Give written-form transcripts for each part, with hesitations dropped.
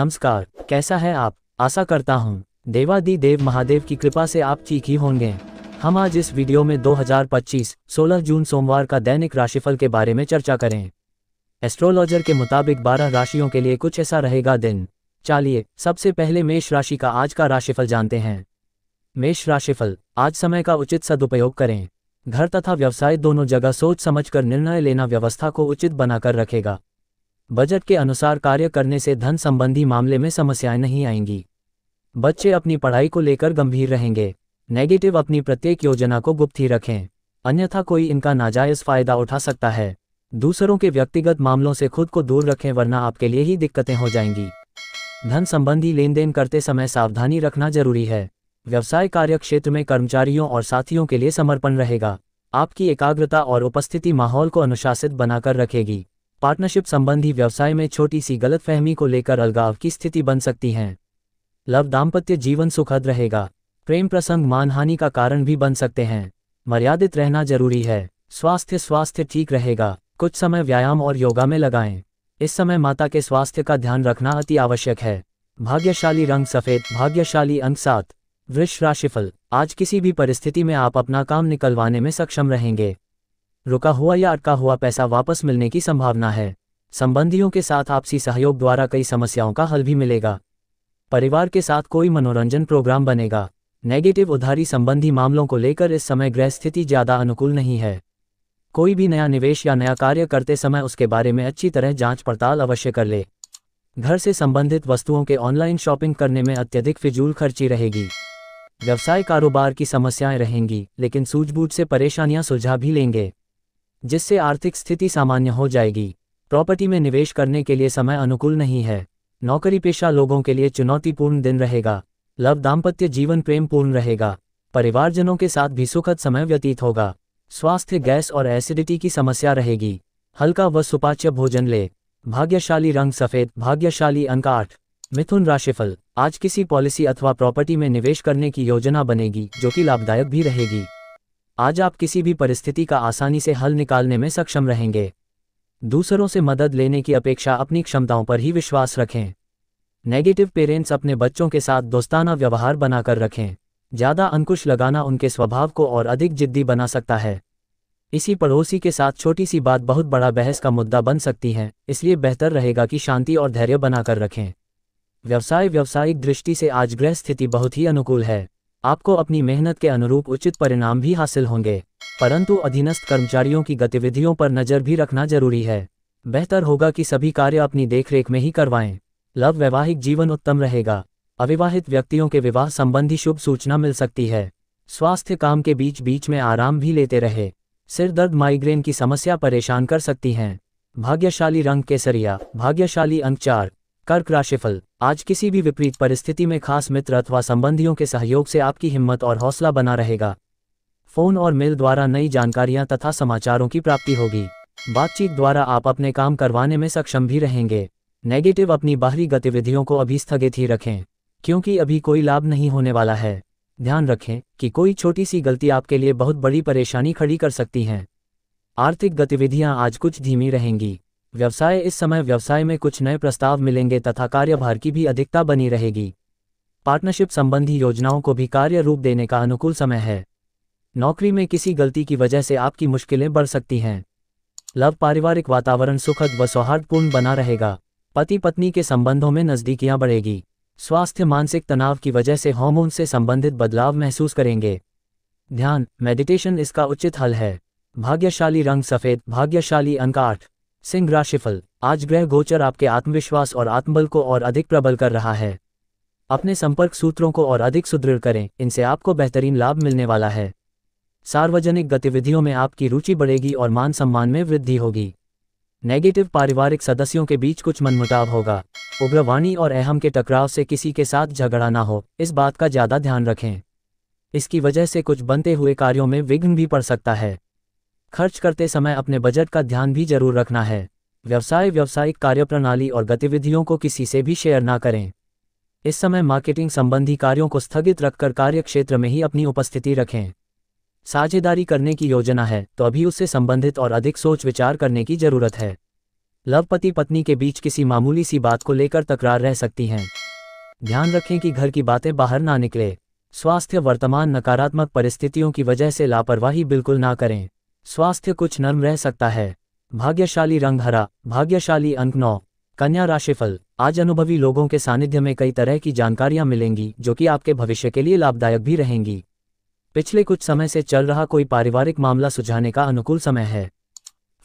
नमस्कार, कैसा है आप? आशा करता हूँ देवादिदेव महादेव की कृपा से आप ठीक ही होंगे। हम आज इस वीडियो में 2025 16 जून सोमवार का दैनिक राशिफल के बारे में चर्चा करें। एस्ट्रोलॉजर के मुताबिक 12 राशियों के लिए कुछ ऐसा रहेगा दिन। चलिए सबसे पहले मेष राशि का आज का राशिफल जानते हैं। मेष राशिफल, आज समय का उचित सदुपयोग करें। घर तथा व्यवसाय दोनों जगह सोच समझकर निर्णय लेना व्यवस्था को उचित बनाकर रखेगा। बजट के अनुसार कार्य करने से धन संबंधी मामले में समस्याएं नहीं आएंगी। बच्चे अपनी पढ़ाई को लेकर गंभीर रहेंगे। नेगेटिव, अपनी प्रत्येक योजना को गुप्त ही रखें, अन्यथा कोई इनका नाजायज फायदा उठा सकता है। दूसरों के व्यक्तिगत मामलों से खुद को दूर रखें, वरना आपके लिए ही दिक्कतें हो जाएंगी। धन संबंधी लेन देन करते समय सावधानी रखना जरूरी है। व्यवसाय कार्य क्षेत्र में कर्मचारियों और साथियों के लिए समर्पण रहेगा। आपकी एकाग्रता और उपस्थिति माहौल को अनुशासित बनाकर रखेगी। पार्टनरशिप संबंधी व्यवसाय में छोटी सी गलतफहमी को लेकर अलगाव की स्थिति बन सकती है। लव दाम्पत्य जीवन सुखद रहेगा। प्रेम प्रसंग मानहानि का कारण भी बन सकते हैं। मर्यादित रहना जरूरी है। स्वास्थ्य ठीक रहेगा। कुछ समय व्यायाम और योगा में लगाएं। इस समय माता के स्वास्थ्य का ध्यान रखना अति आवश्यक है। भाग्यशाली रंग सफेद, भाग्यशाली अंक 7। वृष राशिफल, आज किसी भी परिस्थिति में आप अपना काम निकलवाने में सक्षम रहेंगे। रुका हुआ या अटका हुआ पैसा वापस मिलने की संभावना है। संबंधियों के साथ आपसी सहयोग द्वारा कई समस्याओं का हल भी मिलेगा। परिवार के साथ कोई मनोरंजन प्रोग्राम बनेगा। नेगेटिव, उधारी संबंधी मामलों को लेकर इस समय ग्रह स्थिति ज्यादा अनुकूल नहीं है। कोई भी नया निवेश या नया कार्य करते समय उसके बारे में अच्छी तरह जांच पड़ताल अवश्य कर ले। घर से संबंधित वस्तुओं के ऑनलाइन शॉपिंग करने में अत्यधिक फिजूल खर्ची रहेगी। व्यवसाय कारोबार की समस्याएं रहेंगी, लेकिन सूझबूझ से परेशानियां सुलझा भी लेंगे, जिससे आर्थिक स्थिति सामान्य हो जाएगी। प्रॉपर्टी में निवेश करने के लिए समय अनुकूल नहीं है। नौकरी पेशा लोगों के लिए चुनौतीपूर्ण दिन रहेगा। लव दाम्पत्य जीवन प्रेमपूर्ण रहेगा। परिवारजनों के साथ भी सुखद समय व्यतीत होगा। स्वास्थ्य, गैस और एसिडिटी की समस्या रहेगी। हल्का व सुपाच्य भोजन ले। भाग्यशाली रंग सफेद, भाग्यशाली अंक 8। मिथुन राशिफल, आज किसी पॉलिसी अथवा प्रॉपर्टी में निवेश करने की योजना बनेगी, जो कि लाभदायक भी रहेगी। आज आप किसी भी परिस्थिति का आसानी से हल निकालने में सक्षम रहेंगे। दूसरों से मदद लेने की अपेक्षा अपनी क्षमताओं पर ही विश्वास रखें। नेगेटिव, पेरेंट्स अपने बच्चों के साथ दोस्ताना व्यवहार बनाकर रखें। ज़्यादा अंकुश लगाना उनके स्वभाव को और अधिक जिद्दी बना सकता है। इसी पड़ोसी के साथ छोटी सी बात बहुत बड़ा बहस का मुद्दा बन सकती है, इसलिए बेहतर रहेगा कि शांति और धैर्य बनाकर रखें। व्यावसायिक दृष्टि से आज ग्रह स्थिति बहुत ही अनुकूल है। आपको अपनी मेहनत के अनुरूप उचित परिणाम भी हासिल होंगे, परंतु अधीनस्थ कर्मचारियों की गतिविधियों पर नज़र भी रखना जरूरी है। बेहतर होगा कि सभी कार्य अपनी देखरेख में ही करवाएं। लव, वैवाहिक जीवन उत्तम रहेगा। अविवाहित व्यक्तियों के विवाह संबंधी शुभ सूचना मिल सकती है। स्वास्थ्य, काम के बीच बीच में आराम भी लेते रहे। सिर दर्द, माइग्रेन की समस्या परेशान कर सकती हैं। भाग्यशाली रंग केसरिया, भाग्यशाली अंक 4। कर्क राशिफल, आज किसी भी विपरीत परिस्थिति में खास मित्र अथवा संबंधियों के सहयोग से आपकी हिम्मत और हौसला बना रहेगा। फोन और मेल द्वारा नई जानकारियां तथा समाचारों की प्राप्ति होगी। बातचीत द्वारा आप अपने काम करवाने में सक्षम भी रहेंगे। नेगेटिव, अपनी बाहरी गतिविधियों को अभी स्थगित ही रखें, क्योंकि अभी कोई लाभ नहीं होने वाला है। ध्यान रखें कि कोई छोटी सी गलती आपके लिए बहुत बड़ी परेशानी खड़ी कर सकती है। आर्थिक गतिविधियां आज कुछ धीमी रहेंगी। व्यवसाय, इस समय व्यवसाय में कुछ नए प्रस्ताव मिलेंगे तथा कार्यभार की भी अधिकता बनी रहेगी। पार्टनरशिप संबंधी योजनाओं को भी कार्य रूप देने का अनुकूल समय है। नौकरी में किसी गलती की वजह से आपकी मुश्किलें बढ़ सकती हैं। लव, पारिवारिक वातावरण सुखद व सौहार्दपूर्ण बना रहेगा। पति पत्नी के संबंधों में नज़दीकियां बढ़ेगी। स्वास्थ्य, मानसिक तनाव की वजह से हार्मोन से संबंधित बदलाव महसूस करेंगे। ध्यान, मेडिटेशन इसका उचित हल है। भाग्यशाली रंग सफेद, भाग्यशाली अंक 8। सिंह राशिफल, आज ग्रह गोचर आपके आत्मविश्वास और आत्मबल को और अधिक प्रबल कर रहा है। अपने संपर्क सूत्रों को और अधिक सुदृढ़ करें, इनसे आपको बेहतरीन लाभ मिलने वाला है। सार्वजनिक गतिविधियों में आपकी रुचि बढ़ेगी और मान सम्मान में वृद्धि होगी। नेगेटिव, पारिवारिक सदस्यों के बीच कुछ मनमुटाव होगा। उग्रवाणी और अहम के टकराव से किसी के साथ झगड़ा ना हो, इस बात का ज़्यादा ध्यान रखें। इसकी वजह से कुछ बनते हुए कार्यों में विघ्न भी पड़ सकता है। खर्च करते समय अपने बजट का ध्यान भी जरूर रखना है। व्यावसायिक कार्यप्रणाली और गतिविधियों को किसी से भी शेयर ना करें। इस समय मार्केटिंग संबंधी कार्यों को स्थगित रखकर कार्य क्षेत्र में ही अपनी उपस्थिति रखें। साझेदारी करने की योजना है तो अभी उससे संबंधित और अधिक सोच विचार करने की जरूरत है। लव पति पत्नी के बीच किसी मामूली सी बात को लेकर तकरार रह सकती हैं। ध्यान रखें कि घर की बातें बाहर ना निकले। स्वास्थ्य वर्तमान नकारात्मक परिस्थितियों की वजह से लापरवाही बिल्कुल ना करें। स्वास्थ्य कुछ नर्म रह सकता है। भाग्यशाली रंग हरा, भाग्यशाली अंक 9। कन्या राशिफल, आज अनुभवी लोगों के सानिध्य में कई तरह की जानकारियां मिलेंगी जो कि आपके भविष्य के लिए लाभदायक भी रहेंगी। पिछले कुछ समय से चल रहा कोई पारिवारिक मामला सुलझाने का अनुकूल समय है।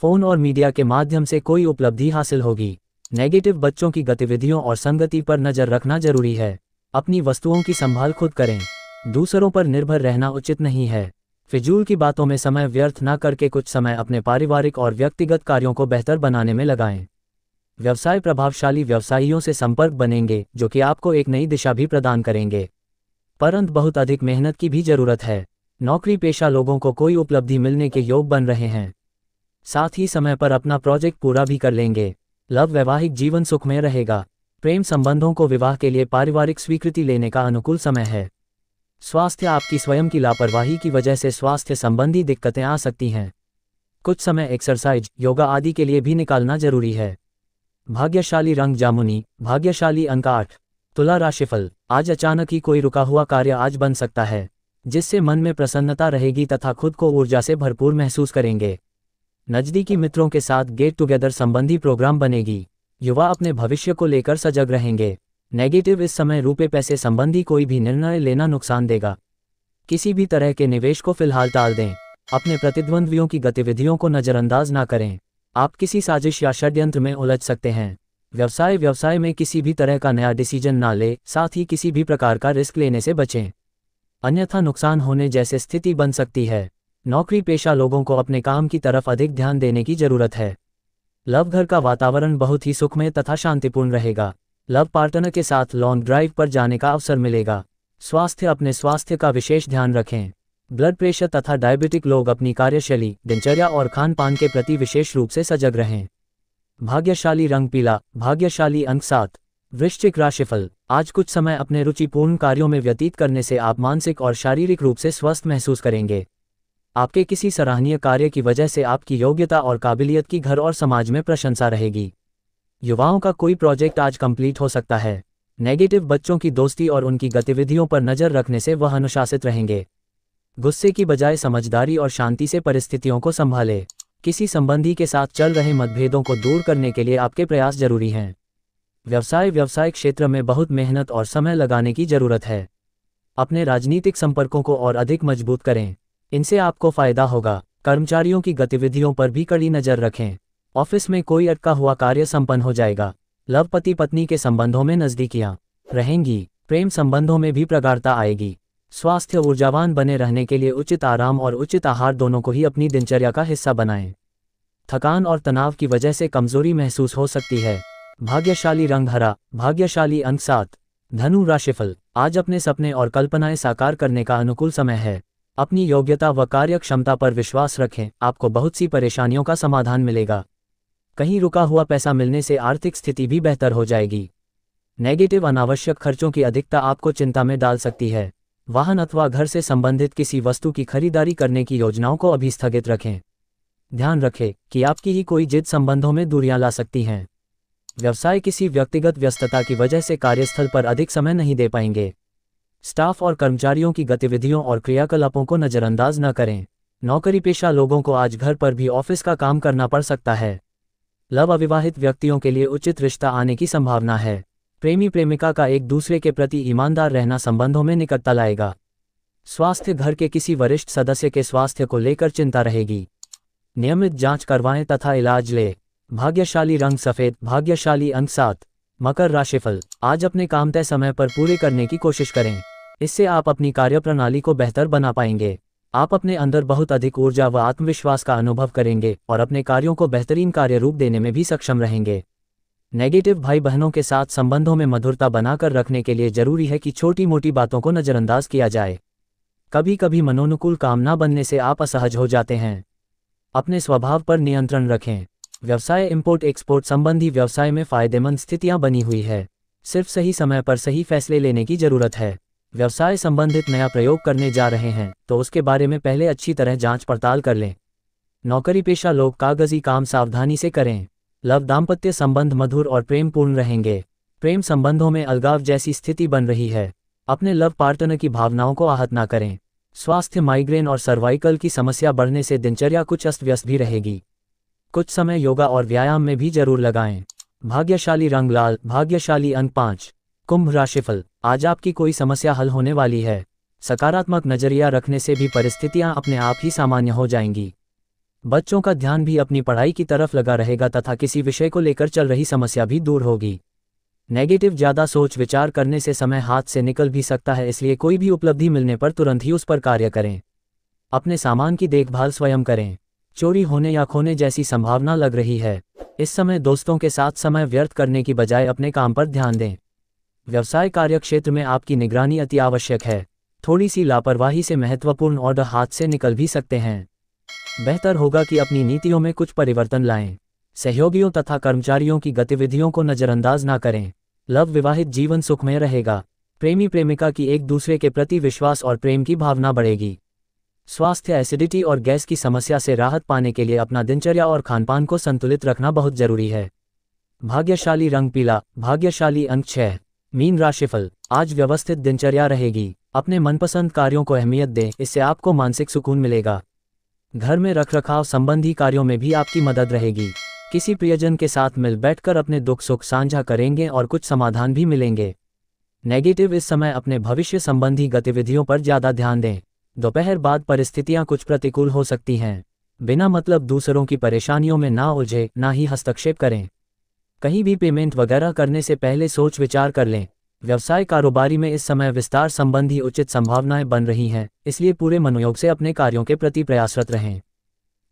फोन और मीडिया के माध्यम से कोई उपलब्धि हासिल होगी। नेगेटिव बच्चों की गतिविधियों और संगति पर नजर रखना जरूरी है। अपनी वस्तुओं की संभाल खुद करें। दूसरों पर निर्भर रहना उचित नहीं है। फिजूल की बातों में समय व्यर्थ न करके कुछ समय अपने पारिवारिक और व्यक्तिगत कार्यों को बेहतर बनाने में लगाएं। व्यवसाय, प्रभावशाली व्यवसायियों से संपर्क बनेंगे जो कि आपको एक नई दिशा भी प्रदान करेंगे, परंतु बहुत अधिक मेहनत की भी जरूरत है। नौकरी पेशा लोगों को कोई उपलब्धि मिलने के योग बन रहे हैं, साथ ही समय पर अपना प्रोजेक्ट पूरा भी कर लेंगे। लव, वैवाहिक जीवन सुखमय रहेगा। प्रेम संबंधों को विवाह के लिए पारिवारिक स्वीकृति लेने का अनुकूल समय है। स्वास्थ्य, आपकी स्वयं की लापरवाही की वजह से स्वास्थ्य संबंधी दिक्कतें आ सकती हैं। कुछ समय एक्सरसाइज, योगा आदि के लिए भी निकालना जरूरी है। भाग्यशाली रंग जामुनी, भाग्यशाली अंक 8। तुला राशिफल, आज अचानक ही कोई रुका हुआ कार्य आज बन सकता है जिससे मन में प्रसन्नता रहेगी तथा खुद को ऊर्जा से भरपूर महसूस करेंगे। नज़दीकी मित्रों के साथ गेट टुगेदर संबंधी प्रोग्राम बनेगी। युवा अपने भविष्य को लेकर सजग रहेंगे। नेगेटिव, इस समय रुपए पैसे संबंधी कोई भी निर्णय लेना नुकसान देगा। किसी भी तरह के निवेश को फिलहाल टाल दें। अपने प्रतिद्वंद्वियों की गतिविधियों को नज़रअंदाज ना करें। आप किसी साजिश या षड्यंत्र में उलझ सकते हैं। व्यवसाय में किसी भी तरह का नया डिसीजन ना ले, साथ ही किसी भी प्रकार का रिस्क लेने से बचें, अन्यथा नुकसान होने जैसे स्थिति बन सकती है। नौकरी पेशा लोगों को अपने काम की तरफ अधिक ध्यान देने की जरूरत है। लव, घर का वातावरण बहुत ही सुखमय तथा शांतिपूर्ण रहेगा। लव पार्टनर के साथ लॉन्ग ड्राइव पर जाने का अवसर मिलेगा। स्वास्थ्य, अपने स्वास्थ्य का विशेष ध्यान रखें। ब्लड प्रेशर तथा डायबिटिक लोग अपनी कार्यशैली, दिनचर्या और खान पान के प्रति विशेष रूप से सजग रहें। भाग्यशाली रंग पीला, भाग्यशाली अंक 7। वृश्चिक राशिफल, आज कुछ समय अपने रुचिपूर्ण कार्यों में व्यतीत करने से आप मानसिक और शारीरिक रूप से स्वस्थ महसूस करेंगे। आपके किसी सराहनीय कार्य की वजह से आपकी योग्यता और काबिलियत की घर और समाज में प्रशंसा रहेगी। युवाओं का कोई प्रोजेक्ट आज कंप्लीट हो सकता है। नेगेटिव बच्चों की दोस्ती और उनकी गतिविधियों पर नजर रखने से वह अनुशासित रहेंगे। गुस्से की बजाय समझदारी और शांति से परिस्थितियों को संभालें। किसी संबंधी के साथ चल रहे मतभेदों को दूर करने के लिए आपके प्रयास जरूरी हैं। व्यवसाय क्षेत्र में बहुत मेहनत और समय लगाने की जरूरत है। अपने राजनीतिक संपर्कों को और अधिक मजबूत करें, इनसे आपको फायदा होगा। कर्मचारियों की गतिविधियों पर भी कड़ी नजर रखें। ऑफिस में कोई अटका हुआ कार्य संपन्न हो जाएगा। लव, पति पत्नी के संबंधों में नजदीकियां रहेंगी। प्रेम संबंधों में भी प्रगाढ़ता आएगी। स्वास्थ्य, ऊर्जावान बने रहने के लिए उचित आराम और उचित आहार दोनों को ही अपनी दिनचर्या का हिस्सा बनाएं। थकान और तनाव की वजह से कमजोरी महसूस हो सकती है। भाग्यशाली रंग हरा, भाग्यशाली अंक 7। धनु राशिफल, आज अपने सपने और कल्पनाएं साकार करने का अनुकूल समय है। अपनी योग्यता व कार्य क्षमता पर विश्वास रखें, आपको बहुत सी परेशानियों का समाधान मिलेगा। कहीं रुका हुआ पैसा मिलने से आर्थिक स्थिति भी बेहतर हो जाएगी। नेगेटिव, अनावश्यक खर्चों की अधिकता आपको चिंता में डाल सकती है। वाहन अथवा घर से संबंधित किसी वस्तु की खरीदारी करने की योजनाओं को अभी स्थगित रखें। ध्यान रखें कि आपकी ही कोई जिद संबंधों में दूरियां ला सकती हैं। व्यवसाय, किसी व्यक्तिगत व्यस्तता की वजह से कार्यस्थल पर अधिक समय नहीं दे पाएंगे। स्टाफ और कर्मचारियों की गतिविधियों और क्रियाकलापों को नज़रअंदाज न करें। नौकरी पेशा लोगों को आज घर पर भी ऑफिस का काम करना पड़ सकता है। लव, अविवाहित व्यक्तियों के लिए उचित रिश्ता आने की संभावना है। प्रेमी प्रेमिका का एक दूसरे के प्रति ईमानदार रहना संबंधों में निकटता लाएगा। स्वास्थ्य, घर के किसी वरिष्ठ सदस्य के स्वास्थ्य को लेकर चिंता रहेगी। नियमित जांच करवाएं तथा इलाज लें। भाग्यशाली रंग सफ़ेद, भाग्यशाली अंक 7। मकर राशिफल, आज अपने काम तय समय पर पूरे करने की कोशिश करें। इससे आप अपनी कार्यप्रणाली को बेहतर बना पाएंगे। आप अपने अंदर बहुत अधिक ऊर्जा व आत्मविश्वास का अनुभव करेंगे और अपने कार्यों को बेहतरीन कार्य रूप देने में भी सक्षम रहेंगे। नेगेटिव, भाई बहनों के साथ संबंधों में मधुरता बनाकर रखने के लिए जरूरी है कि छोटी मोटी बातों को नज़रअंदाज किया जाए। कभी कभी मनोनुकूल काम न बनने से आप असहज हो जाते हैं। अपने स्वभाव पर नियंत्रण रखें। व्यवसाय, इंपोर्ट एक्सपोर्ट संबंधी व्यवसाय में फायदेमंद स्थितियां बनी हुई है। सिर्फ सही समय पर सही फैसले लेने की जरूरत है। व्यवसाय संबंधित नया प्रयोग करने जा रहे हैं तो उसके बारे में पहले अच्छी तरह जांच पड़ताल कर लें। नौकरी पेशा लोग कागजी काम सावधानी से करें। लव दाम्पत्य संबंध मधुर और प्रेमपूर्ण रहेंगे। प्रेम संबंधों में अलगाव जैसी स्थिति बन रही है। अपने लव पार्टनर की भावनाओं को आहत ना करें। स्वास्थ्य माइग्रेन और सर्वाइकल की समस्या बढ़ने से दिनचर्या कुछ अस्त व्यस्त भी रहेगी। कुछ समय योगा और व्यायाम में भी जरूर लगाएं। भाग्यशाली रंग लाल, भाग्यशाली अंक 5। कुंभ राशिफल, आज आपकी कोई समस्या हल होने वाली है। सकारात्मक नजरिया रखने से भी परिस्थितियां अपने आप ही सामान्य हो जाएंगी। बच्चों का ध्यान भी अपनी पढ़ाई की तरफ लगा रहेगा तथा किसी विषय को लेकर चल रही समस्या भी दूर होगी। नेगेटिव ज़्यादा सोच विचार करने से समय हाथ से निकल भी सकता है, इसलिए कोई भी उपलब्धि मिलने पर तुरंत ही उस पर कार्य करें। अपने सामान की देखभाल स्वयं करें। चोरी होने या खोने जैसी संभावना लग रही है। इस समय दोस्तों के साथ समय व्यर्थ करने की बजाय अपने काम पर ध्यान दें। व्यवसाय कार्यक्षेत्र में आपकी निगरानी अति आवश्यक है। थोड़ी सी लापरवाही से महत्वपूर्ण ऑर्डर हाथ से निकल भी सकते हैं। बेहतर होगा कि अपनी नीतियों में कुछ परिवर्तन लाएं। सहयोगियों तथा कर्मचारियों की गतिविधियों को नज़रअंदाज ना करें। लव विवाहित जीवन सुखमय रहेगा। प्रेमी प्रेमिका की एक दूसरे के प्रति विश्वास और प्रेम की भावना बढ़ेगी। स्वास्थ्य एसिडिटी और गैस की समस्या से राहत पाने के लिए अपना दिनचर्या और खानपान को संतुलित रखना बहुत जरूरी है। भाग्यशाली रंग पीला, भाग्यशाली अंक 6। मीन राशिफल, आज व्यवस्थित दिनचर्या रहेगी। अपने मनपसंद कार्यों को अहमियत दें, इससे आपको मानसिक सुकून मिलेगा। घर में रखरखाव संबंधी कार्यों में भी आपकी मदद रहेगी। किसी प्रियजन के साथ मिल बैठकर अपने दुख सुख साझा करेंगे और कुछ समाधान भी मिलेंगे। नेगेटिव, इस समय अपने भविष्य संबंधी गतिविधियों पर ज़्यादा ध्यान दें। दोपहर बाद परिस्थितियां कुछ प्रतिकूल हो सकती हैं। बिना मतलब दूसरों की परेशानियों में ना उलझे, ना ही हस्तक्षेप करें। कहीं भी पेमेंट वगैरह करने से पहले सोच विचार कर लें। व्यवसाय कारोबारी में इस समय विस्तार संबंधी उचित संभावनाएं बन रही हैं, इसलिए पूरे मनोयोग से अपने कार्यों के प्रति प्रयासरत रहें।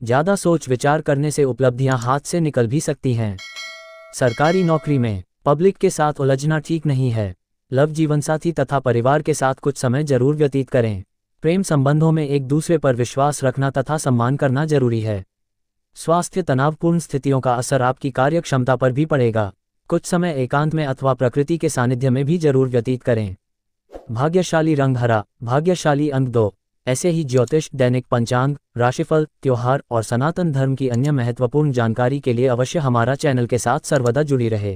ज़्यादा सोच विचार करने से उपलब्धियां हाथ से निकल भी सकती हैं। सरकारी नौकरी में पब्लिक के साथ उलझना ठीक नहीं है। लव जीवनसाथी तथा परिवार के साथ कुछ समय जरूर व्यतीत करें। प्रेम संबंधों में एक दूसरे पर विश्वास रखना तथा सम्मान करना जरूरी है। स्वास्थ्य तनावपूर्ण स्थितियों का असर आपकी कार्यक्षमता पर भी पड़ेगा। कुछ समय एकांत में अथवा प्रकृति के सानिध्य में भी जरूर व्यतीत करें। भाग्यशाली रंग हरा, भाग्यशाली अंक 2। ऐसे ही ज्योतिष, दैनिक पंचांग, राशिफल, त्योहार और सनातन धर्म की अन्य महत्वपूर्ण जानकारी के लिए अवश्य हमारा चैनल के साथ सर्वदा जुड़ी रहे।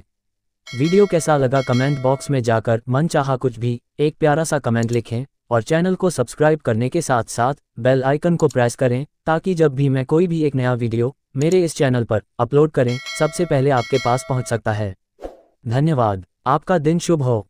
वीडियो कैसा लगा कमेंट बॉक्स में जाकर मन चाहा कुछ भी एक प्यारा सा कमेंट लिखें और चैनल को सब्सक्राइब करने के साथ साथ बेल आइकन को प्रेस करें, ताकि जब भी मैं कोई भी एक नया वीडियो मेरे इस चैनल पर अपलोड करें, सबसे पहले आपके पास पहुंच सकता है। धन्यवाद। आपका दिन शुभ हो।